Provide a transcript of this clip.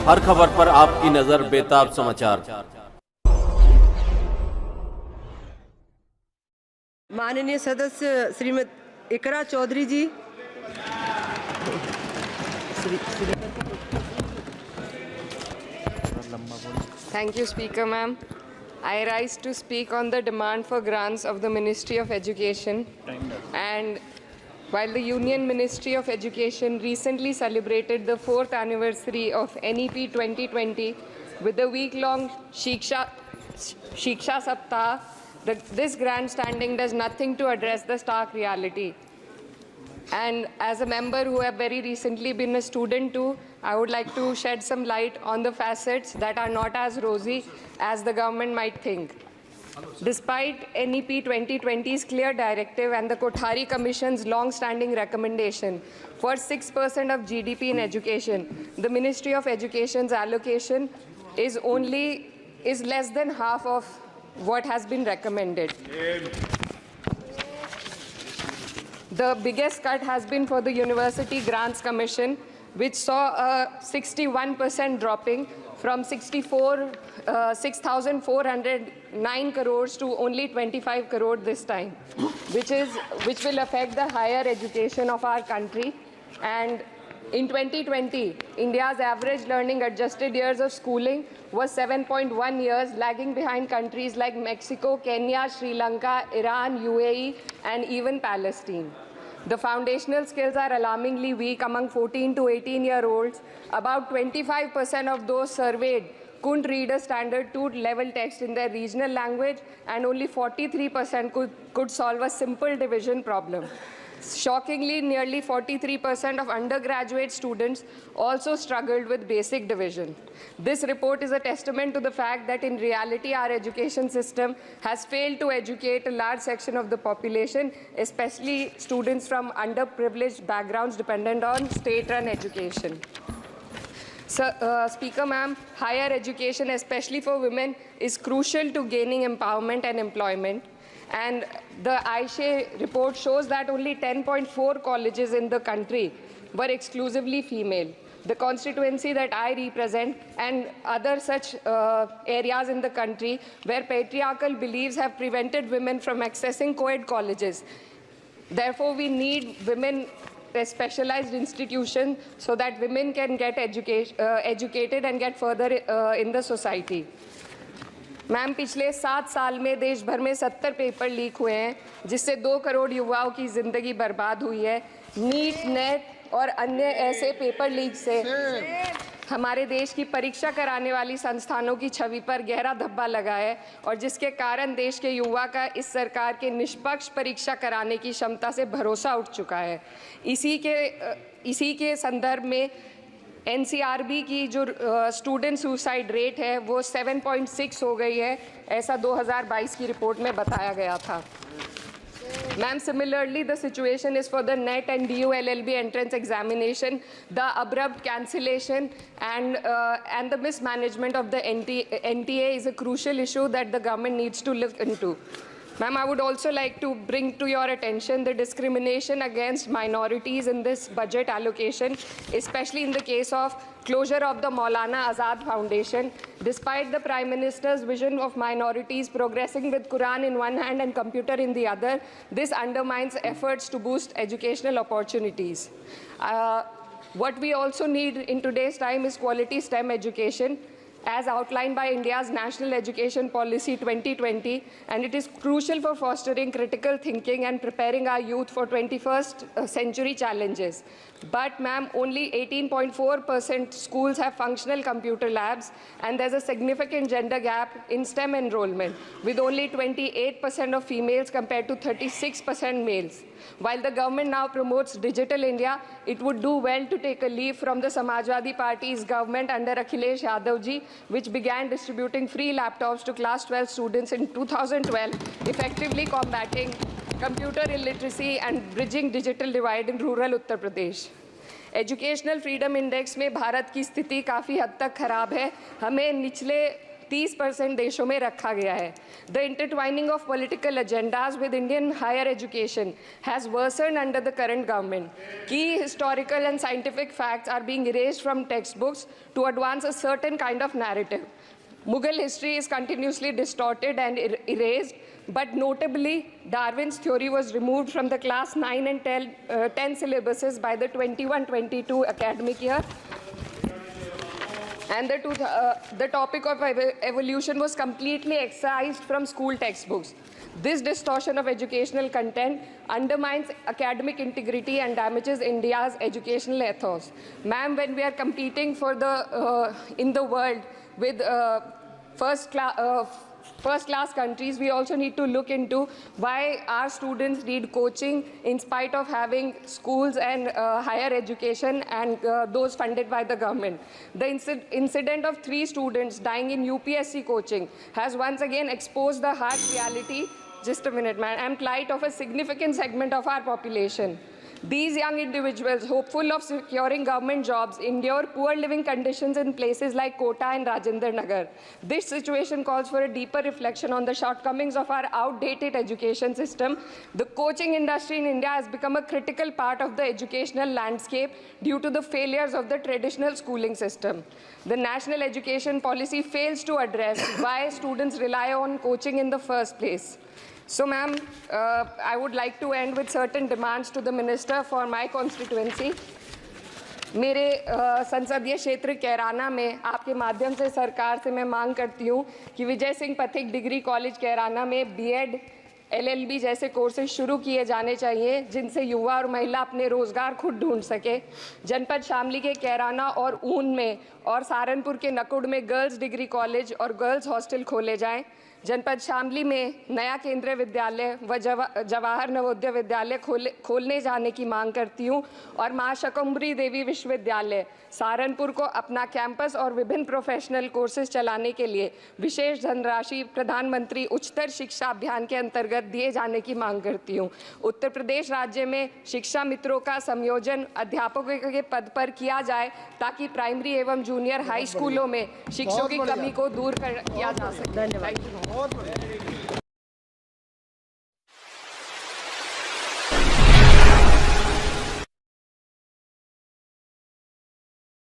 हर खबर पर आपकी नजर बेताब समाचार। माननीय सदस्य श्रीमती इकरा चौधरी जी। Thank you, Speaker, ma'am. I rise to speak on the demand for grants of the Ministry of Education. And while the Union Ministry of Education recently celebrated the 4th anniversary of NEP 2020 with a week-long Shiksha Saptah, this grandstanding does nothing to address the stark reality. And as a member who have very recently been a student too, I would like to shed some light on the facets that are not as rosy as the government might think. Despite NEP 2020's clear directive and the Kothari Commission's long-standing recommendation for 6% of GDP in education, the Ministry of Education's allocation is less than half of what has been recommended. The biggest cut has been for the University Grants Commission, which saw a 61% dropping from 6,409 crores to only 25 crore this time, which will affect the higher education of our country. And in 2020, India's average learning adjusted years of schooling was 7.1 years, lagging behind countries like Mexico, Kenya, Sri Lanka, Iran, UAE, and even Palestine. The foundational skills are alarmingly weak among 14 to 18-year-olds. About 25% of those surveyed couldn't read a standard 2-level text in their regional language, and only 43% could solve a simple division problem. Shockingly, nearly 43% of undergraduate students also struggled with basic division. This report is a testament to the fact that in reality, our education system has failed to educate a large section of the population, especially students from underprivileged backgrounds dependent on state-run education. Speaker, ma'am, higher education, especially for women, is crucial to gaining empowerment and employment. And the AISHE report shows that only 10.4 colleges in the country were exclusively female. The constituency that I represent and other such areas in the country where patriarchal beliefs have prevented women from accessing co-ed colleges. Therefore, we need women specialized institutions so that women can get educated and get further in the society. Ma'am, पिछले 7 साल में देश भर में 70 paper leak हुए हैं, जिससे 2 करोड़ युवाओं की ज़िंदगी बर्बाद हुई है। नीट, नेट और अन्य ऐसे पेपर लीक से हमारे देश की परीक्षा कराने वाली संस्थानों की छवि पर गहरा धब्बा लगा है, और जिसके कारण देश के युवा का इस सरकार के निष्पक्ष परीक्षा कराने की क्षमता से भरोसा उठ चुका है। इसी के संदर्भ में NCRB की जो स्टूडेंट सुसाइड रेट है वो 7.6 हो गई है, ऐसा 2022 की रिपोर्ट में बताया गया था। Ma'am, similarly, the situation is for the NET and DU LLB entrance examination. The abrupt cancellation and the mismanagement of the NTA is a crucial issue that the government needs to look into. Ma'am, I would also like to bring to your attention the discrimination against minorities in this budget allocation, especially in the case of closure of the Maulana Azad Foundation. Despite the Prime Minister's vision of minorities progressing with Quran in one hand and computer in the other, this undermines efforts to boost educational opportunities. What we also need in today's time is quality STEM education, as outlined by India's National Education Policy 2020, and it is crucial for fostering critical thinking and preparing our youth for 21st century challenges. But, ma'am, only 18.4% schools have functional computer labs, and there's a significant gender gap in STEM enrollment, with only 28% of females compared to 36% males. While the government now promotes Digital India, it would do well to take a leaf from the Samajwadi Party's government under Akhilesh Yadav ji, which began distributing free laptops to class 12 students in 2012, effectively combating computer illiteracy and bridging digital divide in rural Uttar Pradesh. Educational freedom index में भारत की स्थिति काफ़ी हद तक खराब है। हमें निचले 30% देशों में रखा गया है। The intertwining of political agendas with Indian higher education has worsened under the current government. Key historical and scientific facts are being erased from textbooks to advance a certain kind of narrative. Mughal history is continuously distorted and erased, but notably, Darwin's theory was removed from the class 9 and 10 syllabuses by the 21-22 academic year. And the topic of evolution was completely excised from school textbooks. This distortion of educational content undermines academic integrity and damages India's educational ethos. Ma'am, when we are competing for in the world with first-class countries, we also need to look into why our students need coaching in spite of having schools and higher education and those funded by the government. The incident of 3 students dying in UPSC coaching has once again exposed the harsh reality, just a minute, man, and plight of a significant segment of our population. These young individuals, hopeful of securing government jobs, endure poor living conditions in places like Kota and Rajendra Nagar. This situation calls for a deeper reflection on the shortcomings of our outdated education system. The coaching industry in India has become a critical part of the educational landscape due to the failures of the traditional schooling system. The national education policy fails to address why students rely on coaching in the first place. So, ma'am, I would like to end with certain demands to the minister for my constituency. मेरे संसदीय क्षेत्र कैराना में आपके माध्यम से सरकार से मैं मांग करती हूँ कि विजय सिंह पथिक डिग्री कॉलेज कैराना में बीएड, LLB जैसे कोर्सेज शुरू किए जाने चाहिए, जिनसे युवा और महिला अपने रोजगार खुद ढूंढ सके। जनपद शामली के कैराना और ऊन में और सहारनपुर के नकुड़ में गर्ल्स डिग्री कॉलेज और गर्ल्स हॉस्टल खोले जाएं। जनपद शामली में नया केंद्रीय विद्यालय व जवाहर नवोदय विद्यालय खोलने जाने की मांग करती हूँ और माँ शकंभरी देवी विश्वविद्यालय सहारनपुर को अपना कैंपस और विभिन्न प्रोफेशनल कोर्सेज चलाने के लिए विशेष धनराशि प्रधानमंत्री उच्चतर शिक्षा अभियान के अंतर्गत दिए जाने की मांग करती हूँ। उत्तर प्रदेश राज्य में शिक्षा मित्रों का संयोजन अध्यापकों के पद पर किया जाए ताकि प्राइमरी एवं जूनियर हाई स्कूलों में शिक्षकों की कमी को दूर किया जा सके। धन्यवाद।